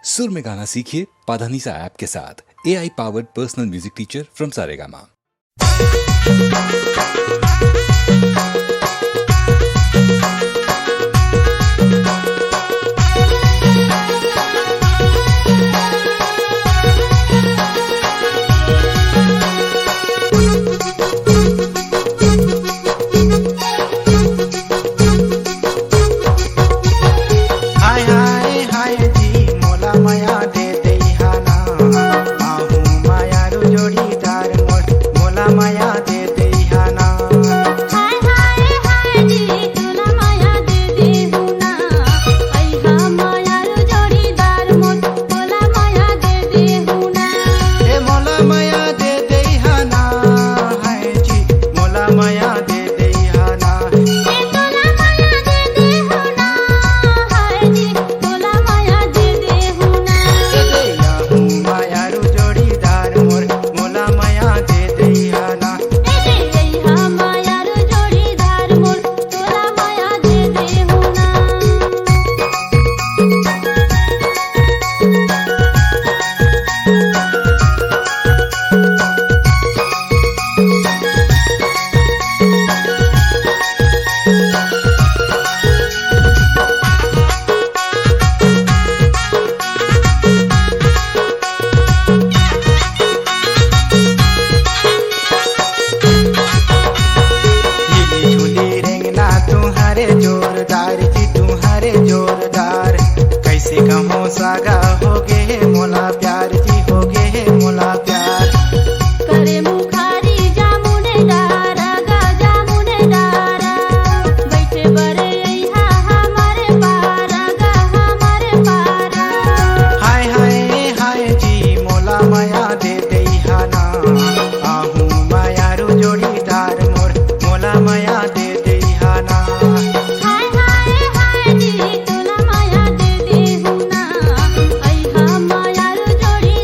सुर में गाना सीखिए पाधानीसा ऐप के साथ। AI powered personal music teacher from Saregama. जोरदार कैसे कहो सागा हो गे मोला प्यार जी हो गे मोला प्यार करे मुखारी जामुने डारा गा जामुने डारा बैठे बरे यहाँ हमारे पारा गा हमारे पारा। हाय हाय हाय जी मोला माया दे दईहा ना आहू मायारू जोड़ीदार मोर मोला माया दे दईहा ना। हाय हाय हाय जी तोला माया दे देहु ना ऐहा मायारू जोड़ी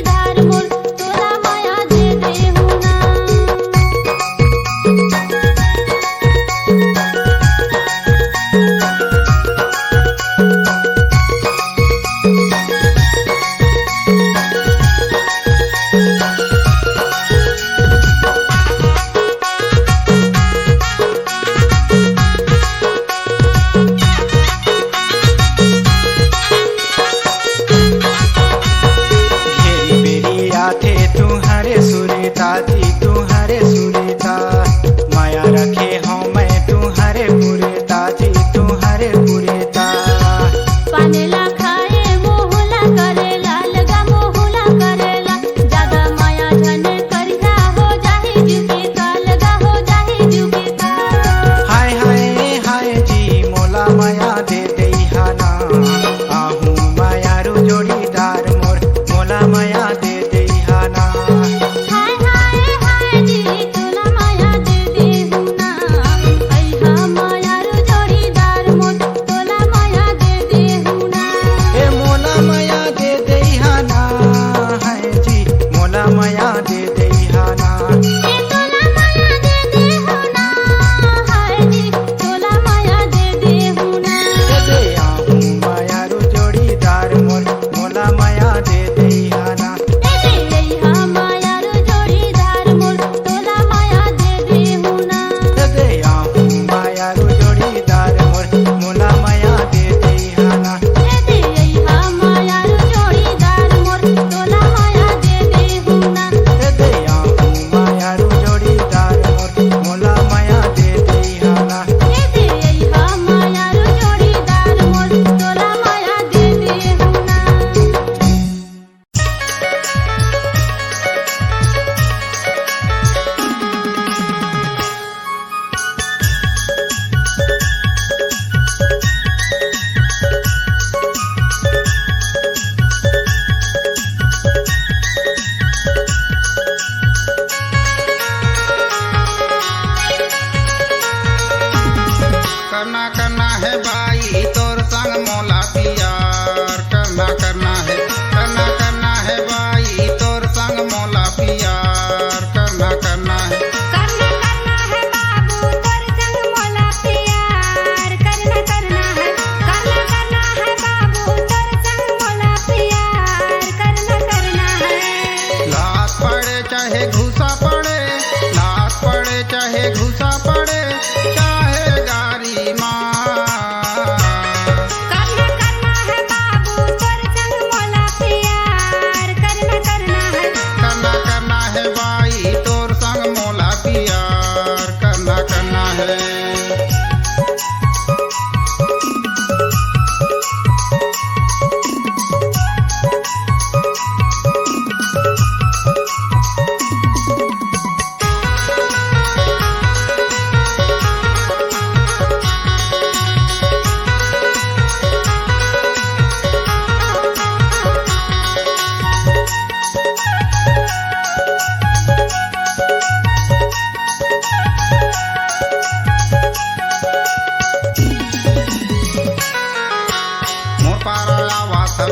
है।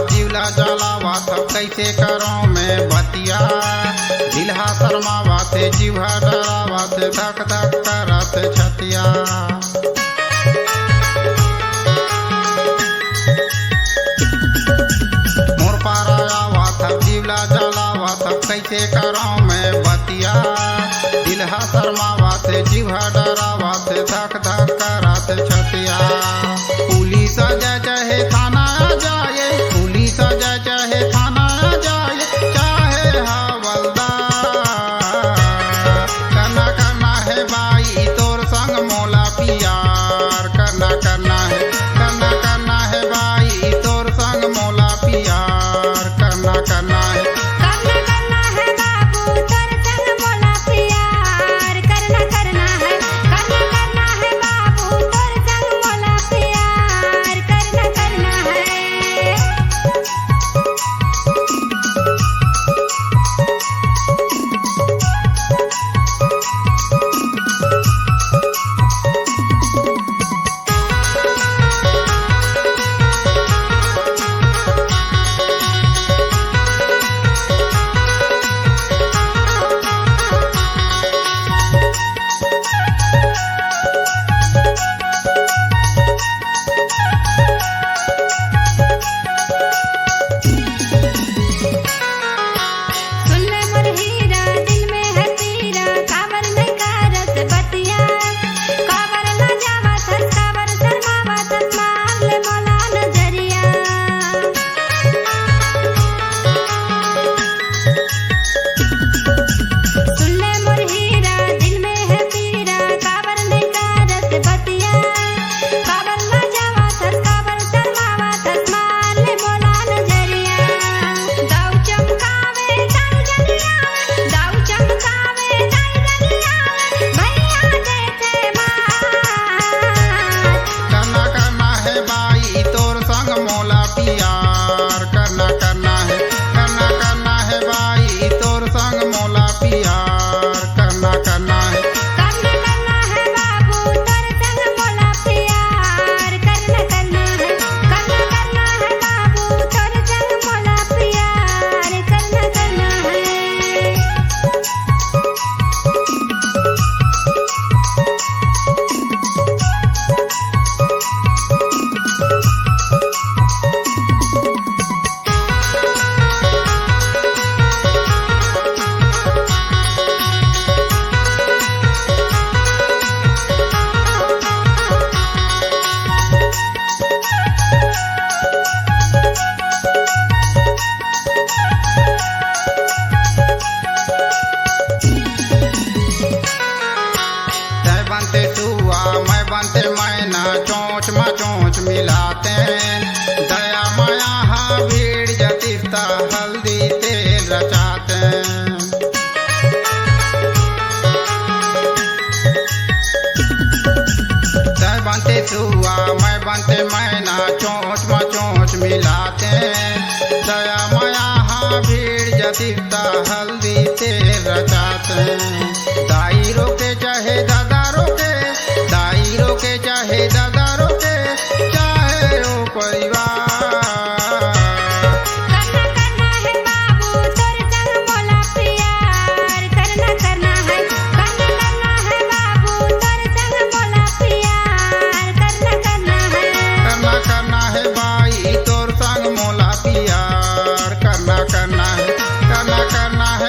जीवला जलावा तब कैसे करो मैं बतिया, दिलहा शर्मावा थे जीवा डरावा थे धक धक करत छतिया। मोर पारा आवा तब जीवला जलावा तब कैसे करो मैं बतिया, दिलहा शर्मावा थे जीवा डरावा थे धक धक करत छतिया। पुलिस चाहे थाना आ जाए, पुलिस चाहे थाना आ जाए, चाहे हवलदार, करना करना है भाई तोर संग मोला प्यार, करना करना है, करना करना है भाई तोर संग मोला प्यार, करना करना है। करना करना है बाबू तोर संग मोला प्यार, करना करना है, करना करना है बाबू तोर संग मोला प्यार, करना करना है। सुन ले मोर हीरा दिल में है पीरा, काबर नहीं करत बतिया, काबर ना जावत हस, काबर शर्मावत हस, मार ले मोला नजरिया। सुन ले मोर हीरा दिल में है पीरा, काबर नहीं करत बतिया, काबर ना जावत हस, काबर शर्मावत हस, मार ले मोला नजरिया। दाऊ चमकावे दाई जनिया, दाऊ चमकावे दाई जनिया, भैया देते मार। करना करना है भाई तोर संग मोला प्यार, करना करना है, करना करना है भाई तोर संग मोला प्यार, करना करना है। करना करना है बाबू तोर संग मोला प्यार, करना करना है, करना करना है बाबू तोर संग मोला प्यार, करना करना है। तय बनते सुआ मैं बनते मैना, चोंच में चोंच मिलाते हैं, दया माया हाँ भीड़ जतिस्ता हल्दी तेल रचाते हैं। तय बनते सुआ मैं बनते मैना, चोंच में चोंच मिलाते हैं, दया माया हाँ भीड़ जतिस्ता हल्दी तेल रचाते हैं। दाई रोके चाहे दादा रोके, दाई रोके चाहे दादा रोके, चाहे ओ परिवार। करना करना है बाबू तोर संग मोला प्यार, करना करना है, करना करना है बाबू तोर संग मोला प्यार, करना करना है। करना करना है भाई तोर संग मोला प्यार, करना करना है, करना करना है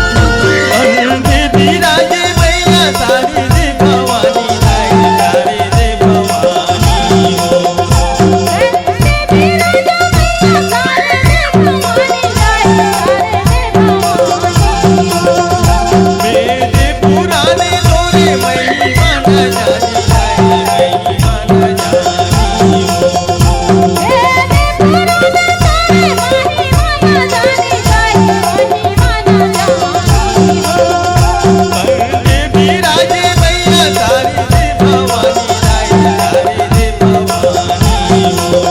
अंधे बिराजे मैया तारी रे भवानी लाई तारी रे भवानी हो मेरे पुराने तोरे महिमा न जानी लाई महिमा न जानी हो अंधे बिराजे मैया तारी रे भवानी लाई तारी रे भवानी हो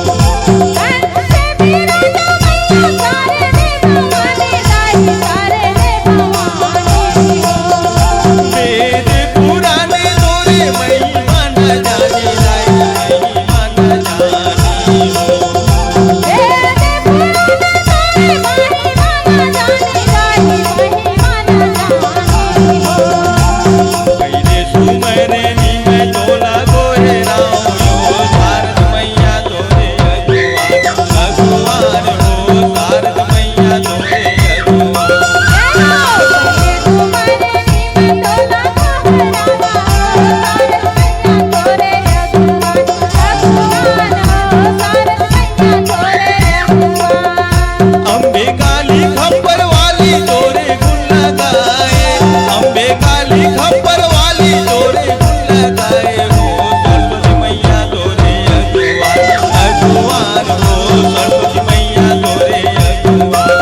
मेरे पुराने तोरे महिमा न जानी लाई महिमा न जानी हो पहले सुमरे नी मैं तोला गोहराऊं यो शारद मैया तोरे अगुवान हो शारद मैया तोरे अगुवान अम्बे काली खप्पर वाली तोरे गुण लगाए अम्बे काली खप्पर वाली तोरे गुण लगाए हो सरस्वती मैया तोरे अगुवान हो सरस्वती मैया तोरे अगुवान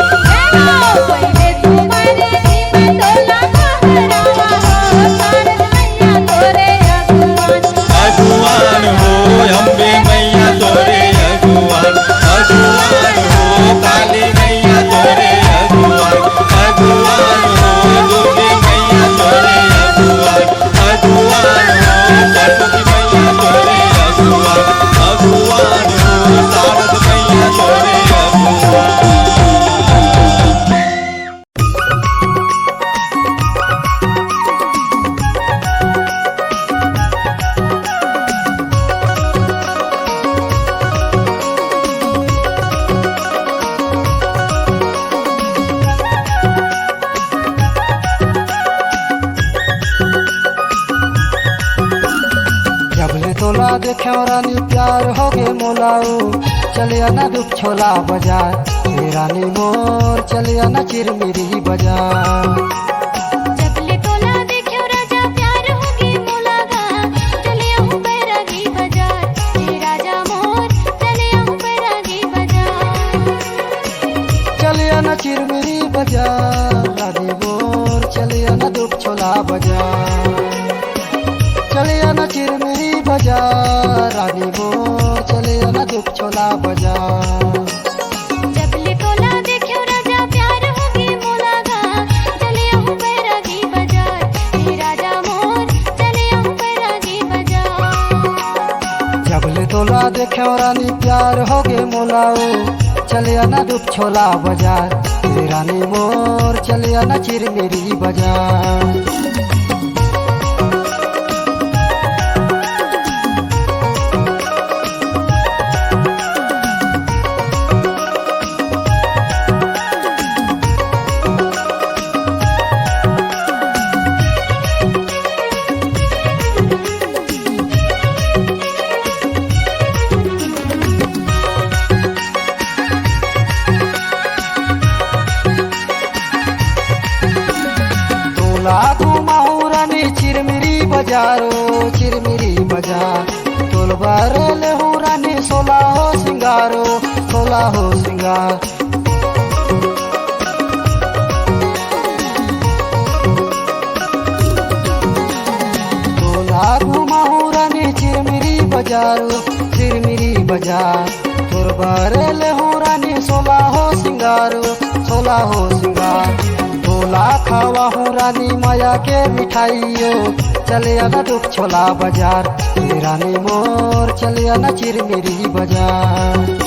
अगुवान हो अम्बे मैया तोरे अगुवान अगुवान हो काली मैया तोरे अगुवान अगुवान हो दुर्गे मैया तोरे अगुवान अगुवान हो सरस्वती मैया तोरे अगुवान अगुवान हो शारद मैया तोरे अगुवान जबले तोला देखे रानी प्यार हो गे मोलाऊ चलिया ना दुख छोला बाजार हे रानी मोर चलिया ना चिरमिरी बाजार जबले तोला देख्यो राजा प्यार होगे मोलागा चले आहूं बैरागी बाजार हे राजा मोर चले आहूं बैरागी बाजार चलिया ना चिरमिरी बाजार रानी मोर चलिया ना दुख छोला बाजार चलिया ना चिरमिरी बाजार रानी मोर चलिया ना दुख छोला बाजार जबले तोला देख्यो राजा प्यार होगे मोलागा चले आहूं बैरागी बाजार हे राजा मोर चले आहूं बैरागी बाजार जबले तोला देखे रानी प्यार हो गे मोलाओ चलिया ना दुख छोला बाजार हे रानी मोर चलिया ना चिरमिरी बाजार बजारो चिरमिरी बजार तोल बारल हो रानी सोला हो सिंगारो सोला हो सिंगार तोला घुमाऊ रानी चिरमिरी बजारो चिरमिरी बजार तोल बारल हो रानी सोला हो सिंगारो सोला हो सिंगार तोला खावा हूँ रानी माया के मिठाइयो चले आना दुख छोला बाजार रानी मोर चले आना चिरमिरी बाजार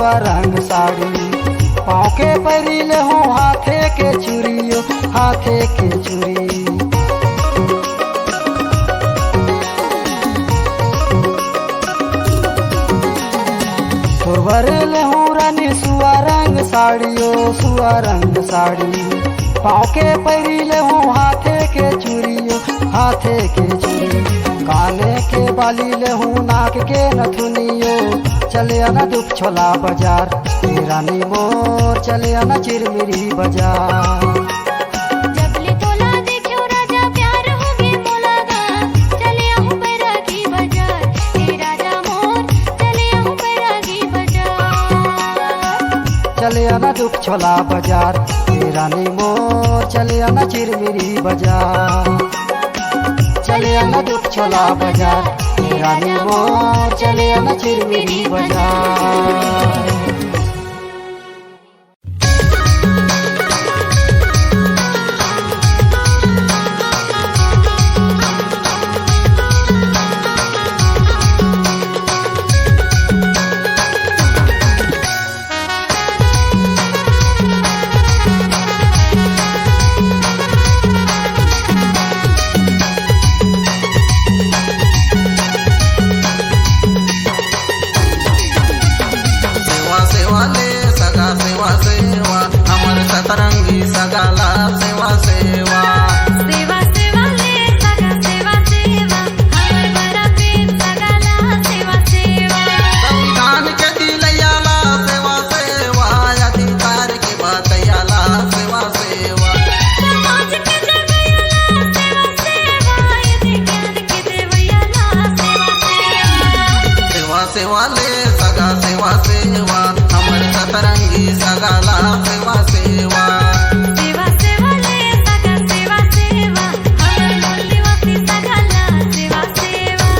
सुआ रंग साड़ी पाँव के परिले हूँ हाथे के चूड़ियो हाथे के चूड़ी तोरवरेले हूँ रानी सुआ रंग साड़ियो सुआ रंग साड़ी पाँव के परिले हूँ हाथे के चूड़ियो हाथे के चूड़ी काने के बाली ले हूँ नाक के नथुनियो चले आना दुख छोला बाजार रानी मोर चले आना चिरमिरी बाजार जबले तोला देखियो राजा प्यार होगे मोला गा चले आहूं बैरागी बाजार हे राजा मोर चले आहूं बैरागी बाजार चले आना दुख छोला बाजार रानी मोर चले आना चिरमिरी बाजार चले आना दुख छोला बाजार रानी मोर चले आना चिरमिरी बाजार सतरंगी सगाला सेवा सेवा सेवा सेवा ले सगा सेवा सेवा हमर बड़ा प्रेम सगाला सेवा सेवा संविधान के दिलयाला सेवा सेवा अधिकार के बतयाला सेवा सेवा समाज के जगयाला सेवा सेवा यदि ज्ञान के देवयाला सेवा सेवा सेवा सेवा ले सगा सेवा सेवा हमर सतरंगी सगाला सेवा सेवा सेवा सेवा ले सगा सेवा सेवा हमर मूल्यवती सगाला सेवा सेवा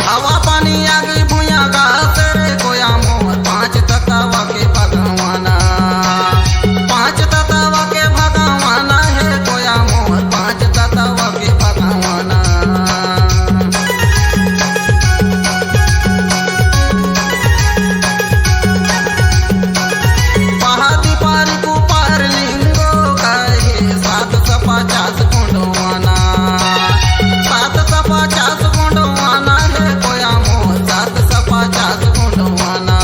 हवा पानी आगे भूया घास रे गोया मोर पांच तत्वा के भगवाना पांच तत्वा के भगवाना है गोया मोर पांच तत्वा के भगवाना पहाड़ी पार कुपार लिंगो कहे 750 गुंडवाना 750 गुंडवाना है गोया मोर 750 गुंडवाना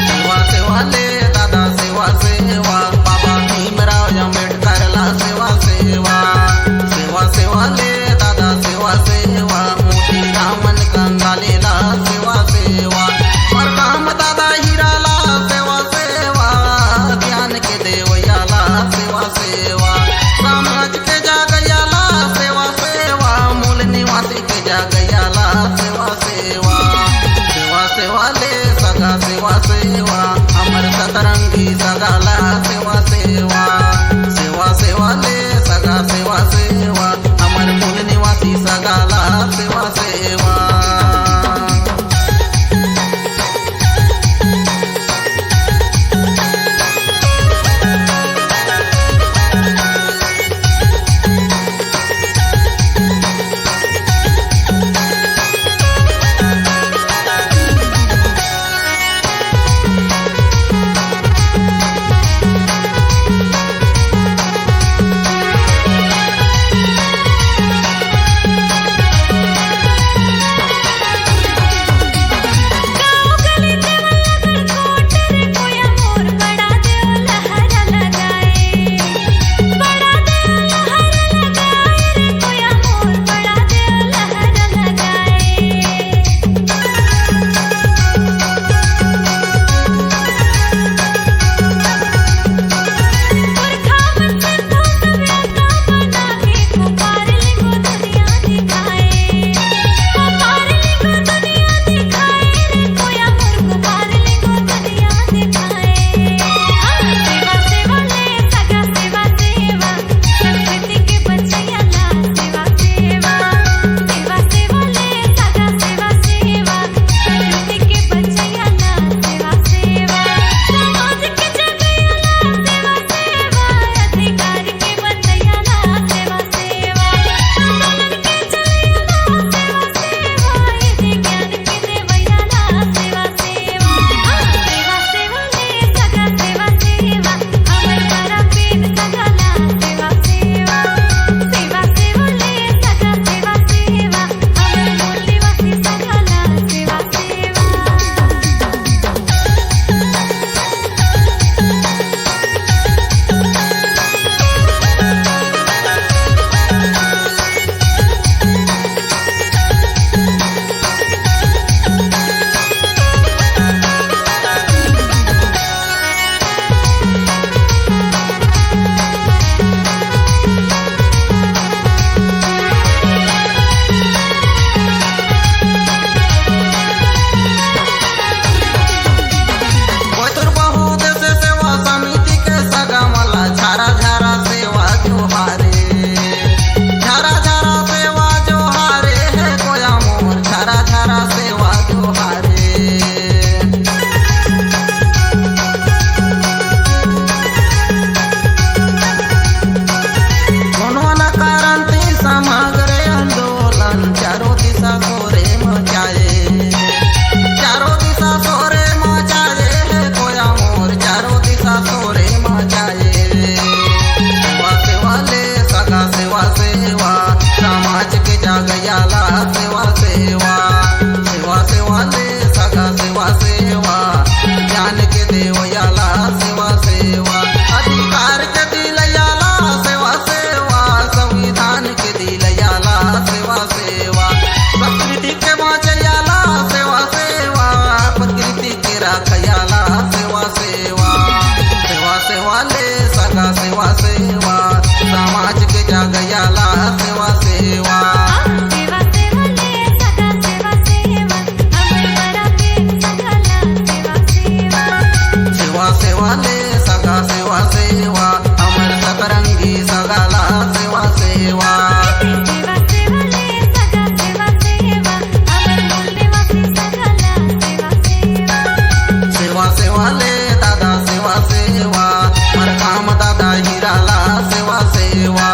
सेवा सेवा ले दादा सेवा सेवा बाबा भीमराव अम्बेडकर ला सेवा सेवा सेवा सेवा ले दादा सेवा सेवा मोती रामन कंगाले ला सेवा सेवा और काम दादा हीरा ला सेवा सेवा ज्ञान के देवयाला सेवा सेवा समाज के जागयाला सेवा सेवा मूल निवासी के जागयाला सेवा सेवा सेवा सेवा ले सगा सेवा सेवा हमर सतरंगी सगाला सेवा सेवा सेवा सेवा ले सगा सेवा सेवा हमर मूल निवासी सगाला सेवा सेवा जाए सेवा सेवा ले सगा सेवा सेवा समाज के जागयाला सेवा सेवा सेवा सेवा ले सगा सेवा सेवा ज्ञान के देवयाला सेवा सेवा अधिकार के दिलयाला सेवा सेवा संविधान के दिलयाला सेवा सेवा संस्कृति के बाँचयाला सेवा सेवा प्रकृति के राखयाला सेवा सेवा सेवा सेवा ले सगा सेवा सेवा समाज के जागयाला सेवा सेवा सेवा सेवा ले सगा सेवा सेवा अमर बरा पे सगला सेवा सेवा सेवा सेवा ले सगा सेवा सेवा अमर सतरंगी सगाला सेवा सेवा सेवा सेवा ले सगा सेवा सेवा अमर मूल निवासी सगला सेवा सेवा सेवा सेवा ले दादा सेवा सेवा मरकाम दादा हिराला सेवा सेवा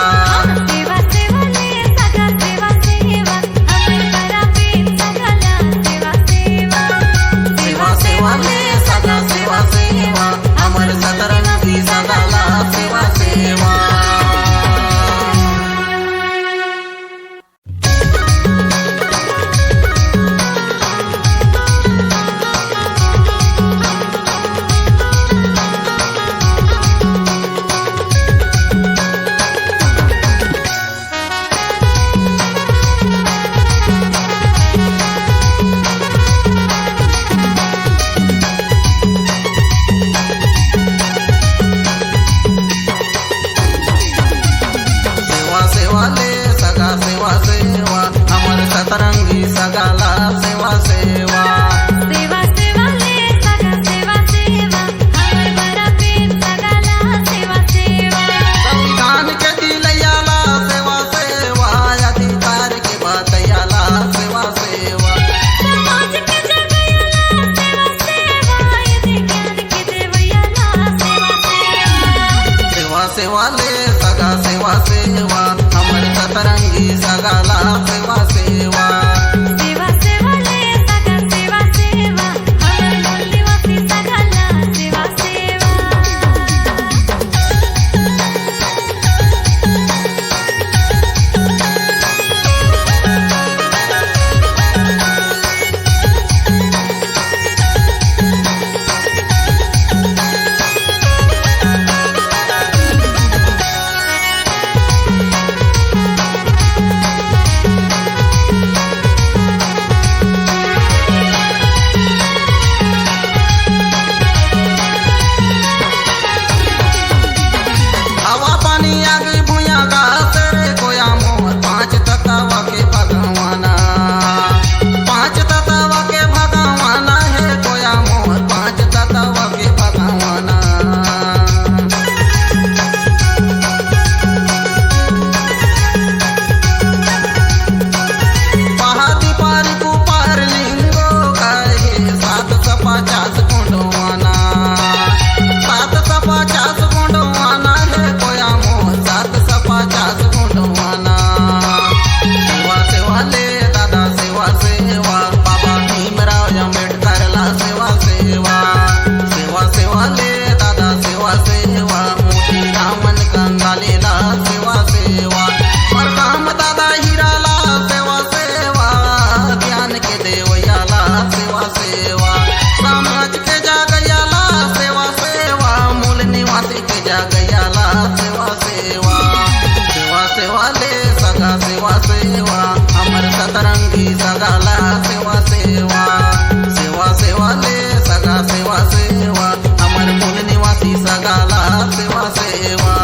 सेवा सेवा ले सगा सेवा सेवा अमर बरा पे सगला सेवा सेवा सेवा सेवा ले सगा सेवा सेवा अमर सतरंगी सगाला सेवा सेवा सेवा सेवा ले सगा सेवा सेवा अमर सतरंगी सगाला सेवा सेवा सेवा सेवा ले सगा सेवा सेवा अमर बरा पे सगला सेवा सेवा संविधान के दिलयाला सेवा सेवा अधिकार के बातयाला सेवा सेवा समाज के जगयाला सेवा सेवा यदि ज्ञान के देवयाला सेवा सेवा सेवा सेवा ले सगा सेवा सेवा अमर सतरंगी सगाला सेवा सेवा सेवा सेवा ले सगा सेवा सेवा अमर मूल निवासी सगला सेवा सेवा हवा पानी आगे भूया घास रे कोया मोर पांच तत्व के भगवाना पांच तत्व के भगवाना है कोया मोर पांच तत्व के भगवाना पहाड़ी पार कुपार लिंगो कहे 750 गुंडवाना 750 गुंडवाना है कोया मोर 750 गुंडवाना सेवा सेवा ले दादा सेवा सेवा बाबा भीमराव अम्बेडकर ला सेवा सेवा सेवा सेवा ले दादा सेवा सेवा मोती रामन कंगालेला सेवा सेवा मरकाम दादा हिराला सेवा सेवा ज्ञान के देवयाला सेवा सेवा समाज के जागयाला सेवा सेवा मूल निवासी के जागयाला सेवा सेवा सेवा सेवा ले सगा सेवा सेवा अमर सतरंगी सगाला सेवा सेवा सेवा सेवा ले सगा सेवा सेवा अमर मूल निवासी सगाला सेवा सेवा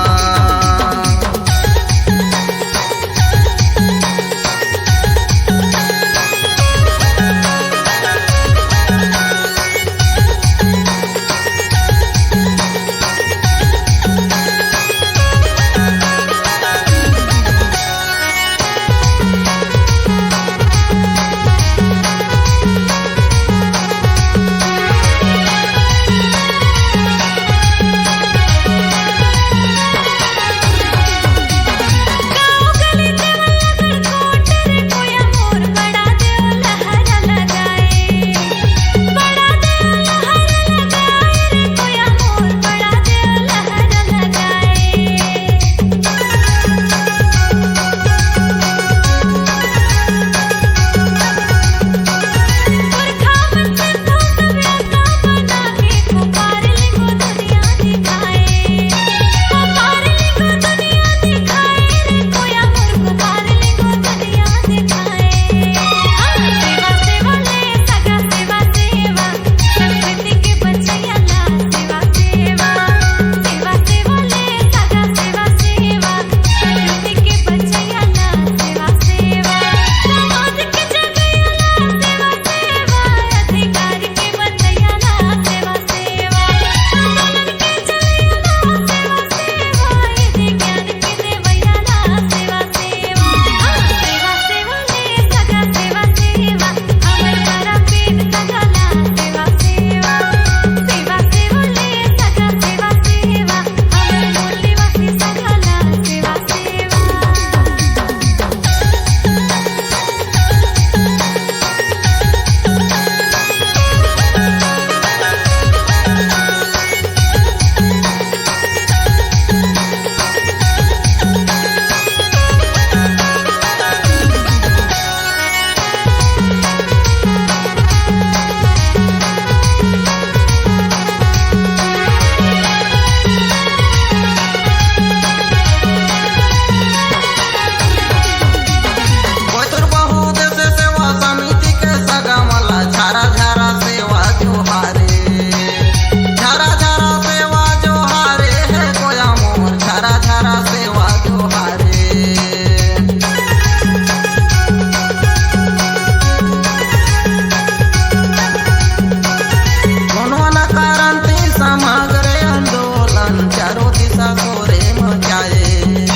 दिशा सोरे मचाए,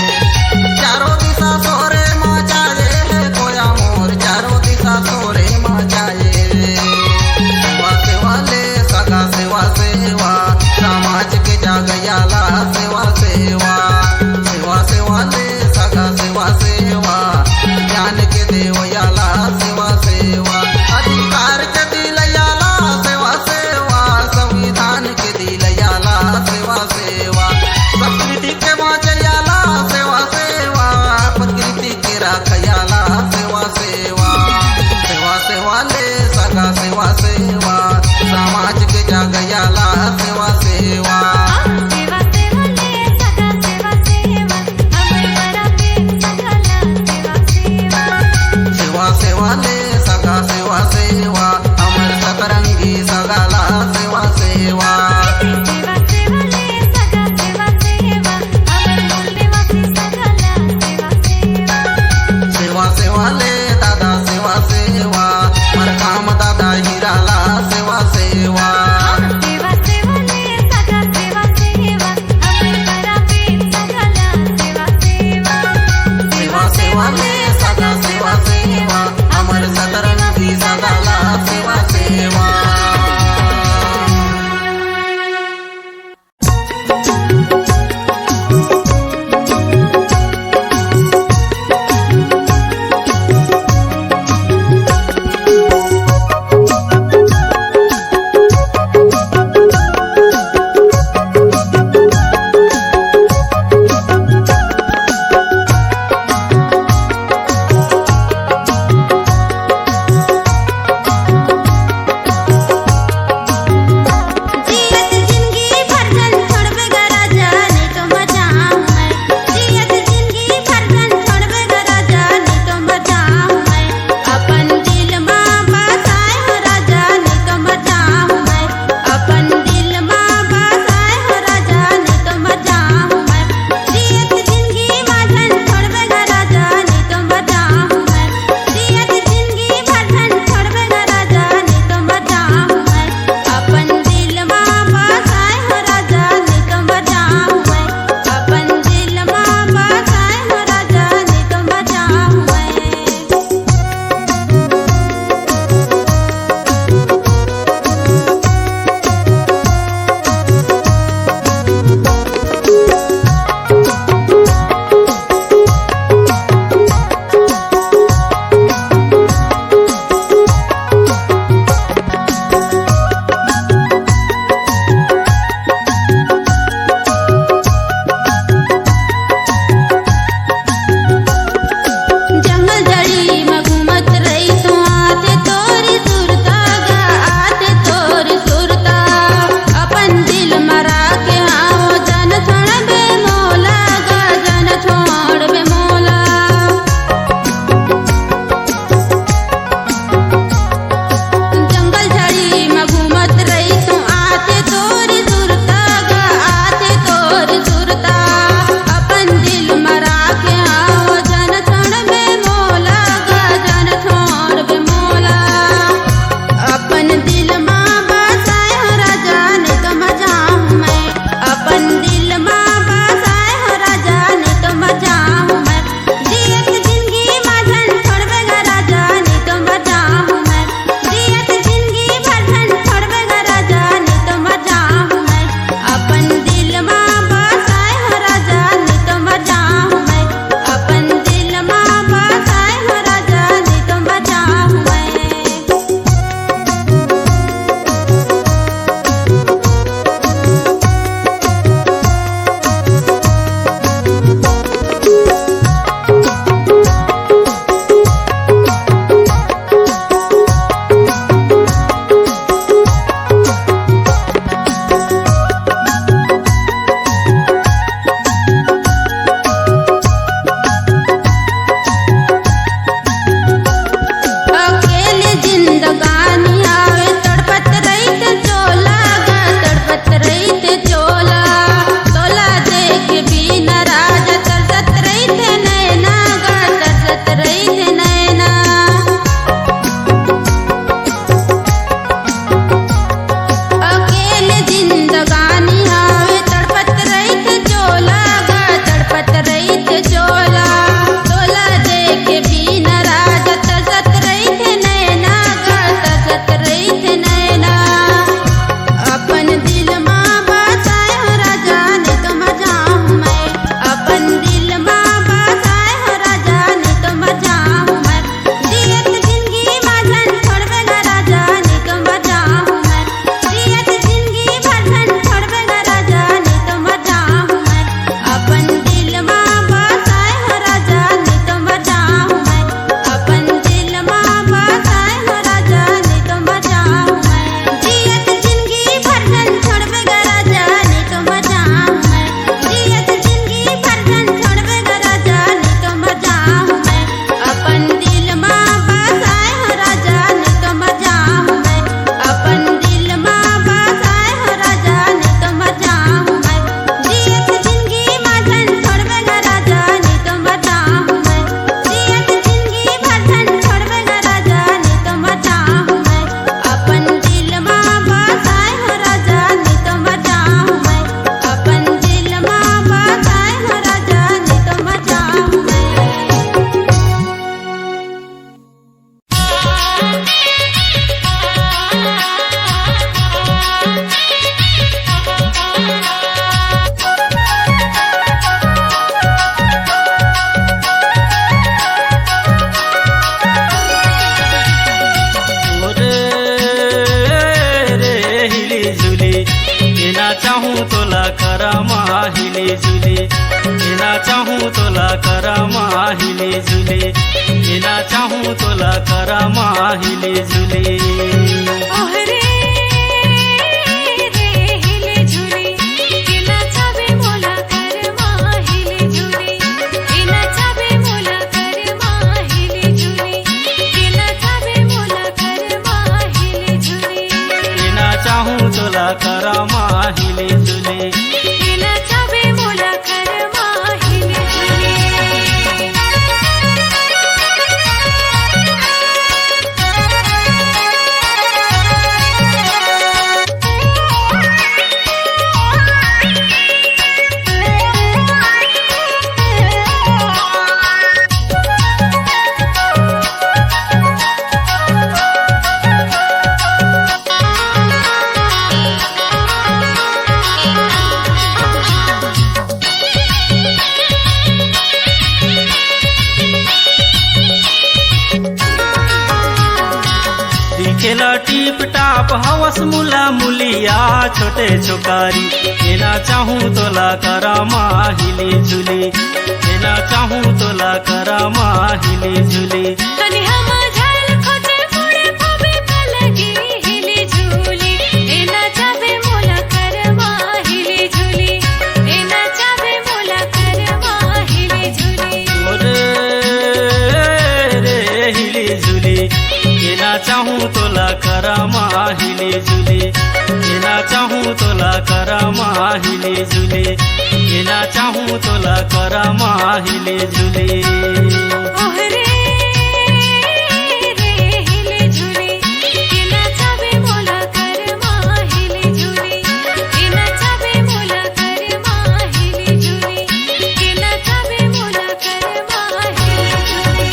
चारों दिशा सोरे मचाए है कोया मोर, चारों दिशा सोरे मचाए। सेवा सेवा ले सगा सेवा सेवा, समाज के जागयाला सेवा सेवा, सेवा सेवा ले सगा सेवा सेवा, ज्ञान के देवयाला सेवा सेवा, अधिकार के दिलयाला सेवा सेवा, संविधान के दिलयाला सेवा सेवा, प्रकृति के बचयाला सेवा सेवा, प्रकृति के राखयाला सेवा सेवा, सेवा सेवा ले सगा सेवा सेवा, समाज के जागयाला सेवा सेवा। सेवा सेवा हिले झुले एना चाहूँ तोला करामा हिले झुले एना चाहूँ तोला करामा हिले झुले ओहरे रे हिले झुले एना चाबे मोला करमा हिले झुले एना चाबे मोला करमा हिले झुले एना चाबे मोला करमा हिले झुले एना चाहूँ तोला करामा हिले झुले एना चाबे मोला करमा हिले झुले दिखेला टीप टाप हवस मुला मुलिया छोटे छोकारी एना चाहूँ तोला करामा हिले झुले एना चाहूँ तोला करामा हिले झुले कनी हम झाल खोजे मोड़े पबे पलगी हिले झूली एना चाबे मोला करमा हिले झूली एना चाबे मोला करमा हिले झूली ओरे रे हिले झुले एना चाहूँ तोला करामा हिले झुले एना चाहूँ तोला करामा हिले झुले एना चाहूँ तोला करामा हिले झुले ओहरे रे हिले झूली एना चाबे मोला करमा हिले झूली एना चाबे मोला करमा हिले झूली एना चाबे मोला करमा हिले झूली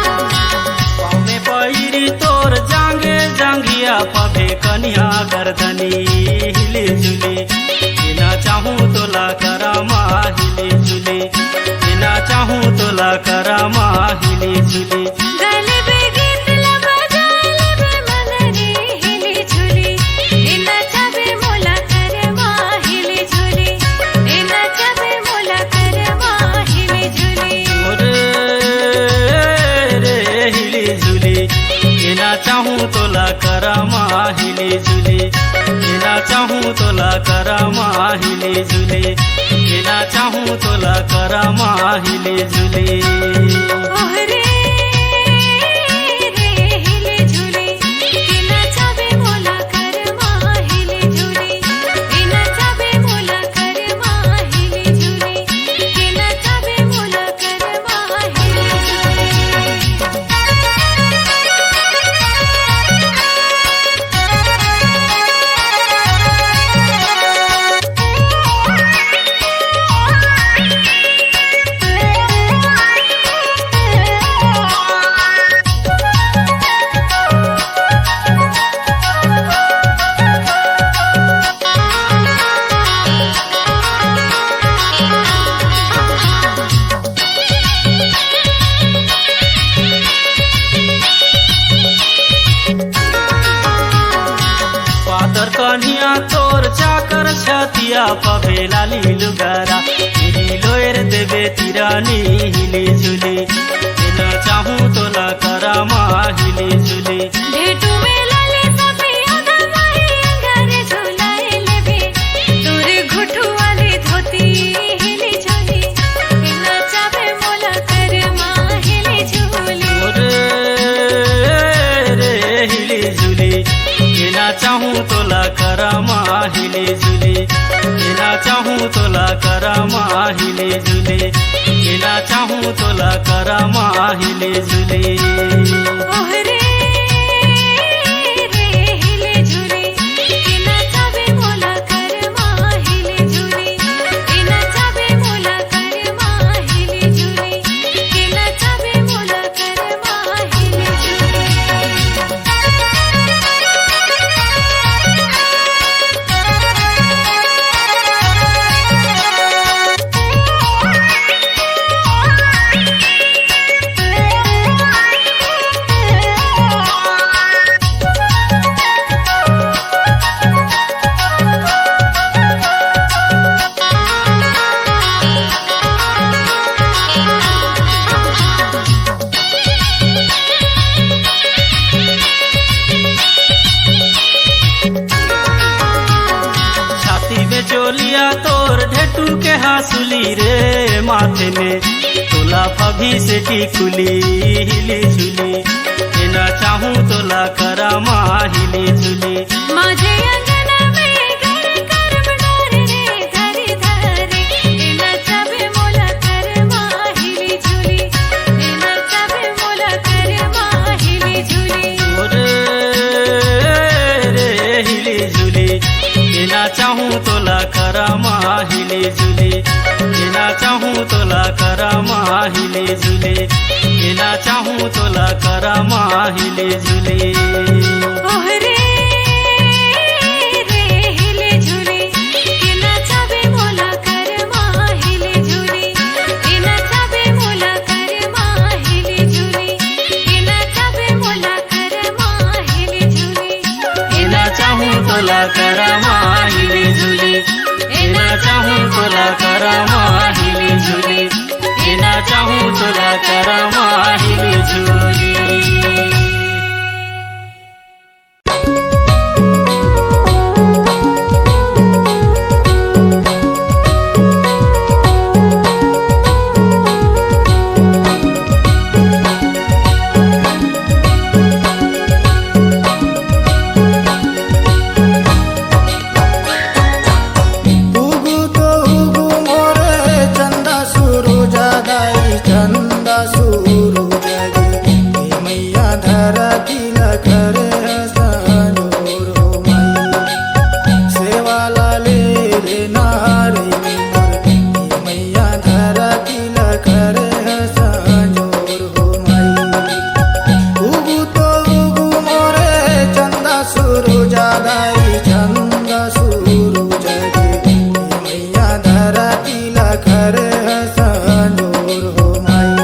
पामे पैरी तोर जांगे जांगिया पभे कनिया गर्दनी हिले झुले एना चाहूँ तोला करामा हिले झुले एना चाहूँ तोला करामा हिले झुले गले बे गीत लगा जाले बे मनरी हिले झूली एना चाबे मोला करमा हिले झूली एना चाबे मोला करमा हिले झूली ओरे रे हिले झुले एना चाहूँ तोला करामा हिले झुले एना चाहूँ तोला करामा हिले झुले एना चाहूँ तोला करामा हिले झुले ओहरे रे हिले झूली एना चाबे मोला करमा हिले झूली एना चाबे मोला करमा हिले झूली एना चाबे मोला करमा हिले झूली पातर कन्या तोर चाकर छतिया पभेला लुगारा लोएर देवे तिरानी हिले झुले एना चाहूँ तोला करामा हिले झुले भेटू मेला ले सफिया दमाही अंगारे झुलाए लेबे तोरे घुटू वाले धोती हिले झोली एना चाबे मोला करमा हिले झोली ओरे रे हिले झुले एना चाहूँ तोला करामा हिले झुले एना चाहूँ तोला करामा हिले झुले एना चाहूँ तोला करामा हिले झुले ओहरे रे हिले झूली मैया तोर ढेटू के हासुली रे माथे में तोला पभी से टिकुली हिली झुली एना चाहूं तोला करामा हिली झुली माझे अंगना में घर कर बनार रे धरी धरी एना सबे मोला कर माहिली झुली एना सबे मोला कर माहिली झुली ओरे रे हिली झुली एना चाहूं तोला करामा हिली झुली एना चाहूं तोला करामा हिली झुली एना चाहूं तोला करामा हिली झुली ओहरे रे हिले झुली एना सबे मोला कर माहिली झुली एना सबे मोला कर माहिली झुली एना सबे मोला कर माहिली झुली एना चाहूं तोला करामा हिली झुली एना चाहूं तोला करामा हिली झुली एना चाहूं तोला करामा हिली झुली उगु तो उगु मोरे चंदा सूरज दाई चंदा सूरज गे मैया धरती लखरे संजोर हो मई सेवाला ले रे नारी मोर मैया धरती लखरे संजोर हो मई उगु तो उगु मोरे चंदा सूरज दाई चंदा सूरज गे मैया धरती लखरे संजोर हो मई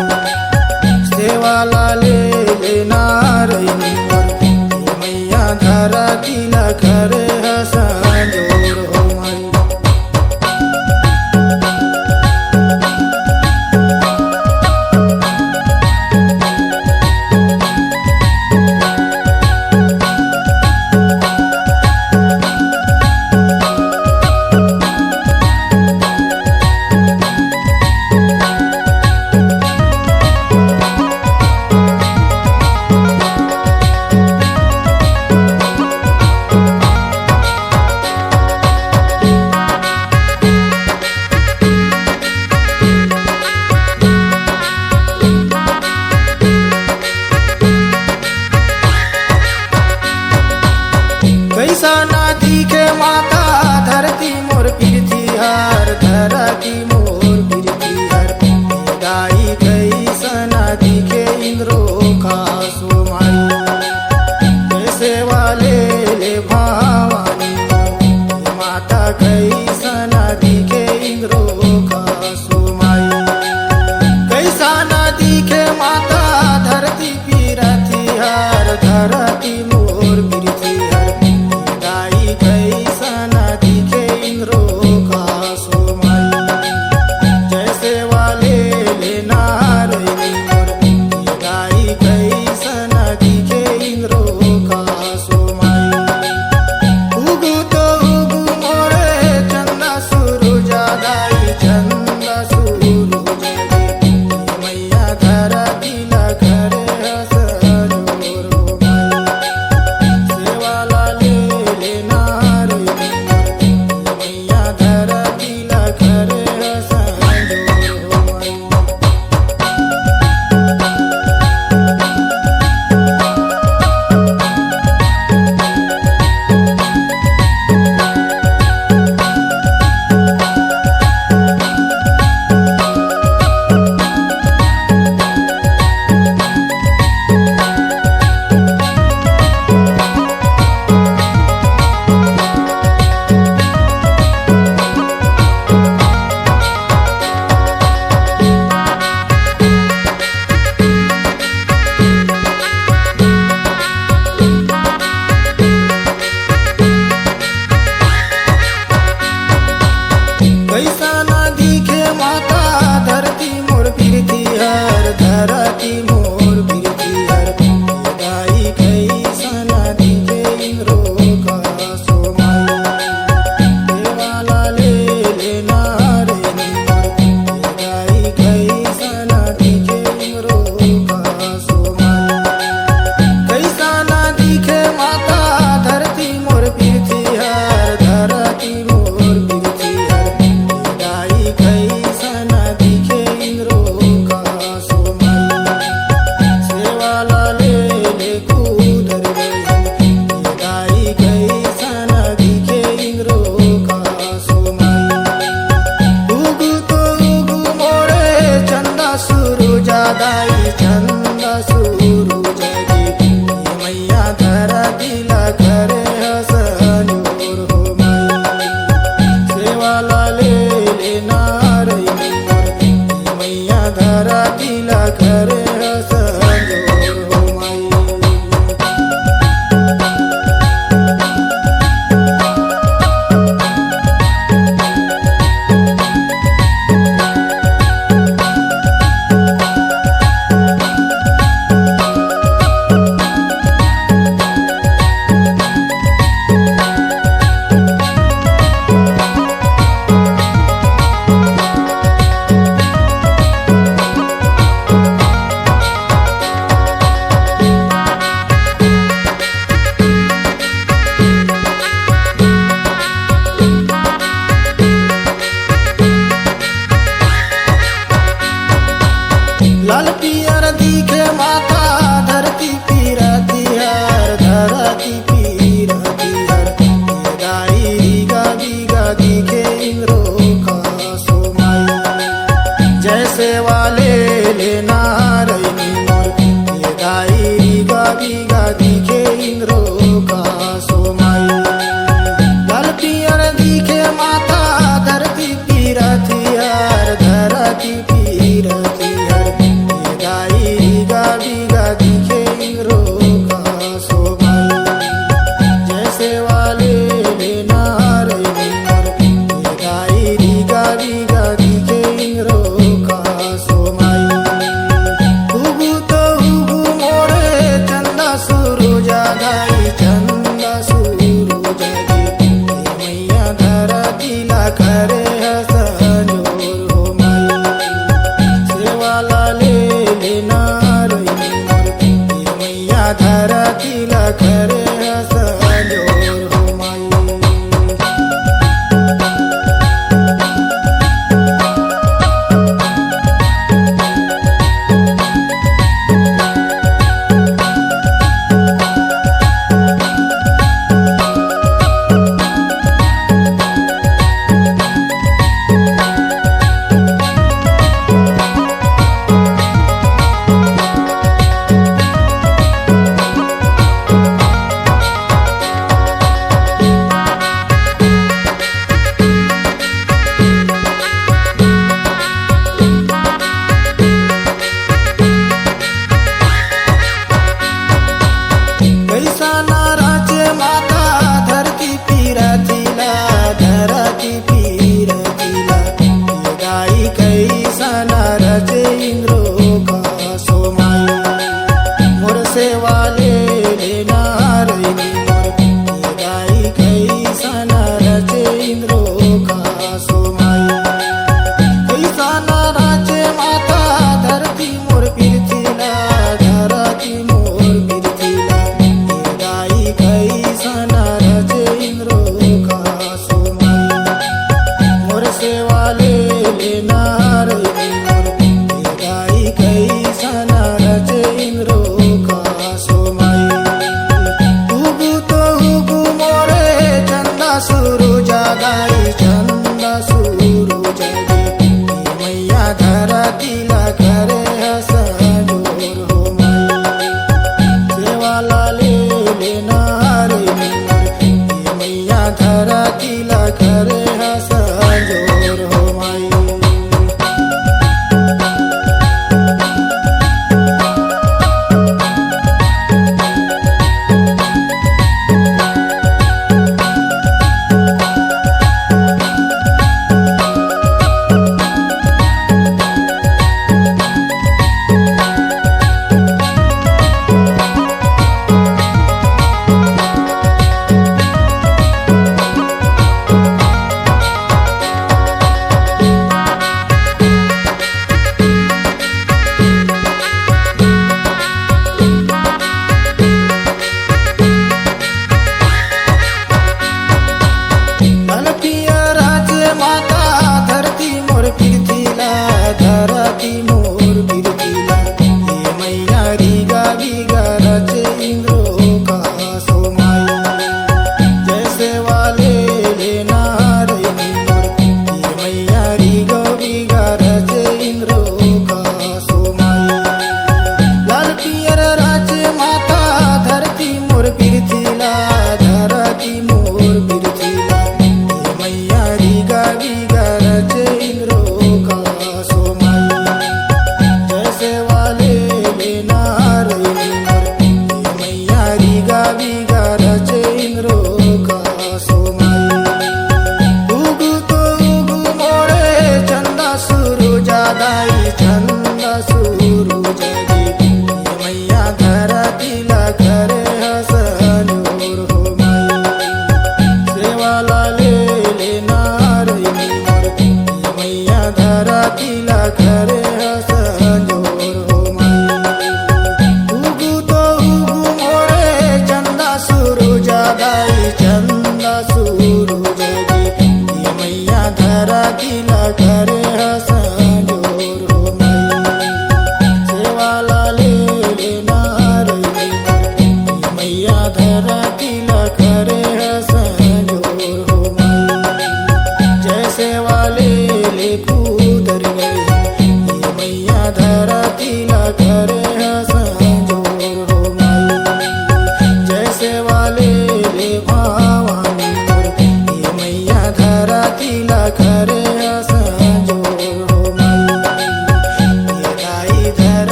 तिला करे हसंजोर हो माई।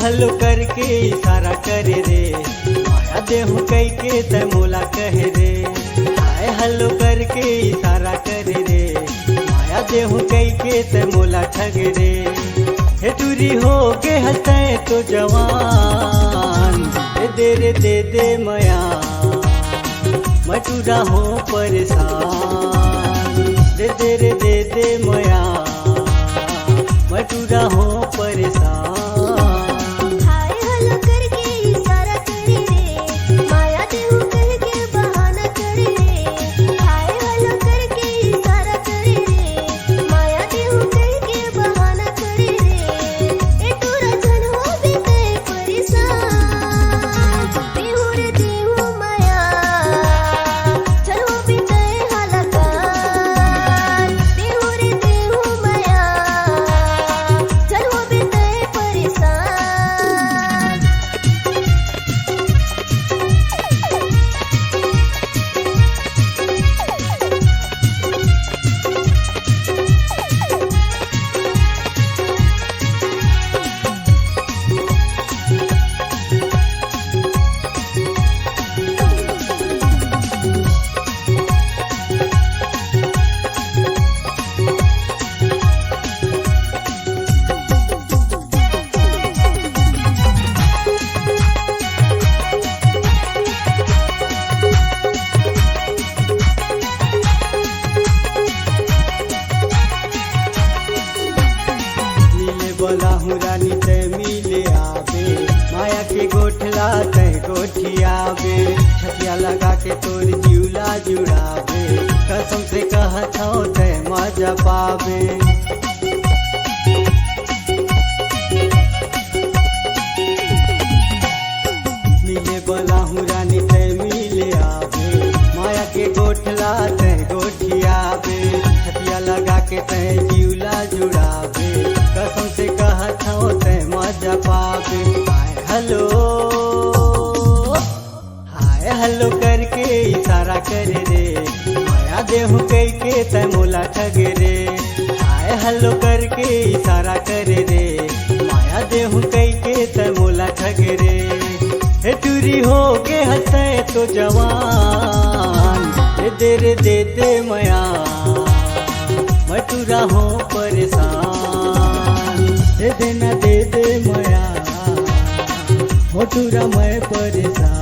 हलो करके इशारा करे रे, माया देहु कई के तै मोला कहे रे। हाय हलो करके इशारा करे रे, माया देहु कई के तै मोला ठगे रे। हे टूरी हो के हंसते तो जवान, दे रे दे दे मया, मटूरा हो परेशान। दे दे रे दे दे मया, मटूरा हो परेशान। चलो ला तय गोठियाबे छतिया लगा के तोर जिउला जुड़ाबे कसम से कहत हूँ तय मजा पावे मिले बोला हूँ रानी तय मिले आवे माया के गोठला तय गोठियाबे छतिया लगा के तय जिउला जुड़ाबे कसम से कहत हूँ तय मजा पावे हाय हेलो करके इशारा करे रे माया देहू कई के तय मोला ठगे रे हाय हेलो करके इशारा करे रे माया देहू कई के तय मोला ठगे रे हे टूरी हो के हंसे तो जवान दे दे मया मटूरा हो परेशान दे देना दे दे मया मटूरा मैं परेशान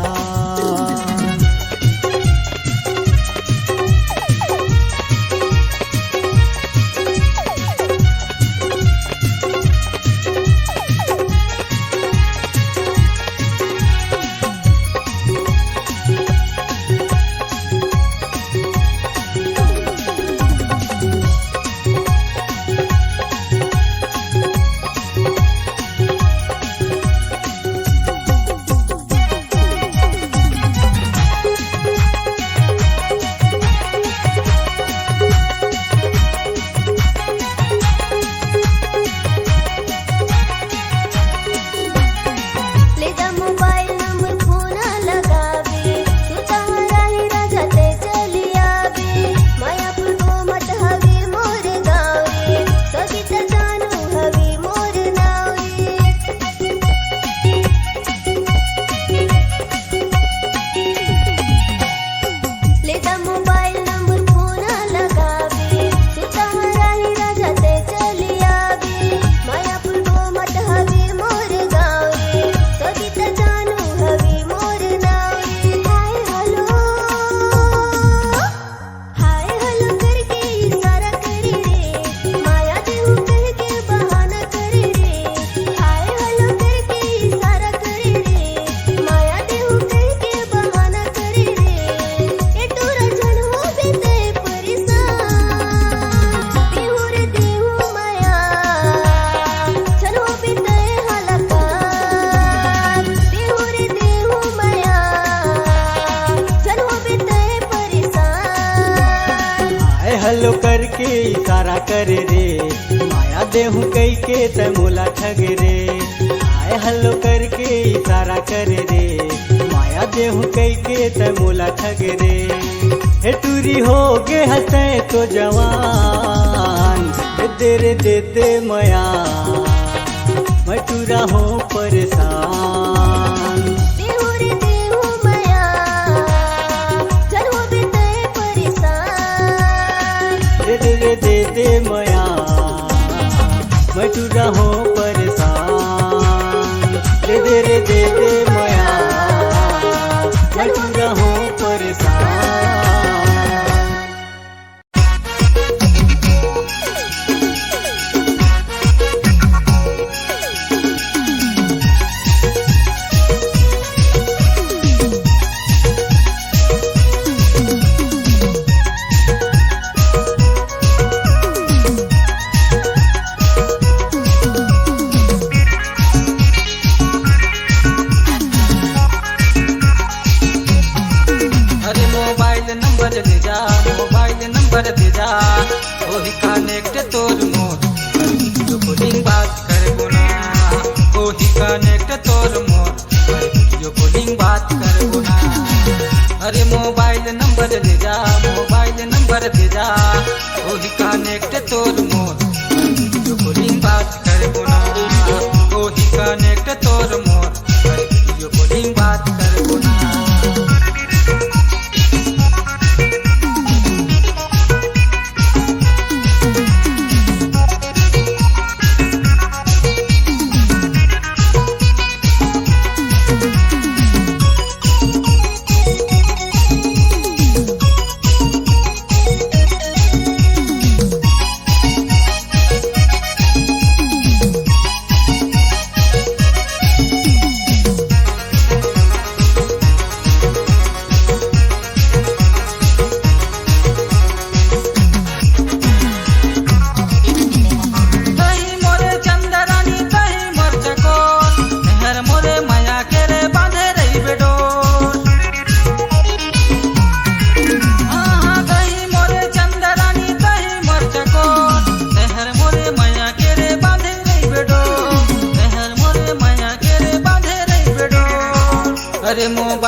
हेलो करके इशारा करे रे माया देहू कई के तय मोला ठगे रे आए हेलो करके इशारा करे रे माया देहू कई के तय मोला ठगे रे हे टूरी हो गे हंसे तो जवान दे दे मया मैं टूरा हो परेशान दे दे मया मैं टूरा हो परेशान दे मया मैं टूरा हो परेशान ओही कनेक्ट तोर मोर वीडियो कॉलिंग बात करबो ना ओही कनेक्ट तोर मोर वीडियो कॉलिंग बात करबो ना अरे मोबाइल नंबर दे जा ओही कनेक्ट तोर मोर वीडियो कॉलिंग बात करबो ना ओही कनेक्ट तोर मोर वीडियो कॉलिंग बात करबो ना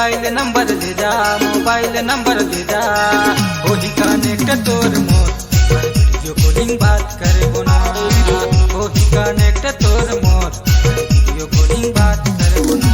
मोबाइल नंबर दे जा, मोबाइल नंबर दे जा, वही कनेक्ट तोर मोर वीडियो कॉलिंग बात करे बोना, वही कनेक्ट तोर मोर वीडियो कॉलिंग बात करे बोना।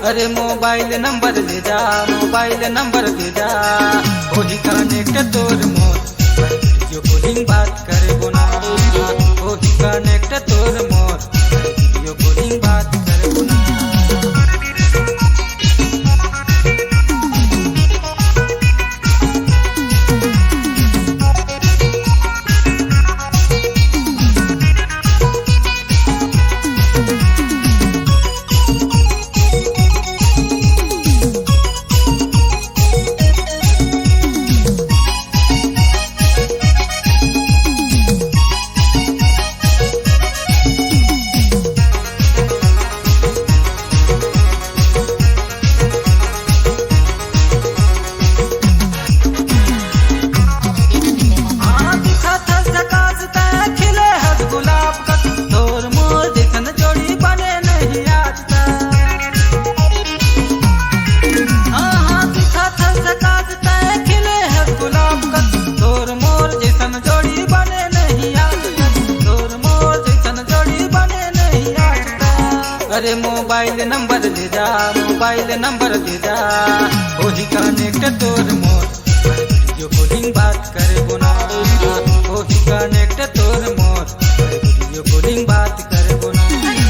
अरे मोबाइल नंबर दे जा, मोबाइल नंबर दे जा, वही कनेक्ट तोर मोर वीडियो कॉलिंग बात करे बोना, वही कनेक्ट तोर मोर वीडियो कॉलिंग बात करे बोना। अरे मोबाइल नंबर दे जा, मोबाइल नंबर दे जा, वही कनेक्ट तोर मोर वीडियो कॉलिंग बात करे बोना, वही कनेक्ट तोर मोर वीडियो कॉलिंग बात करे बोना।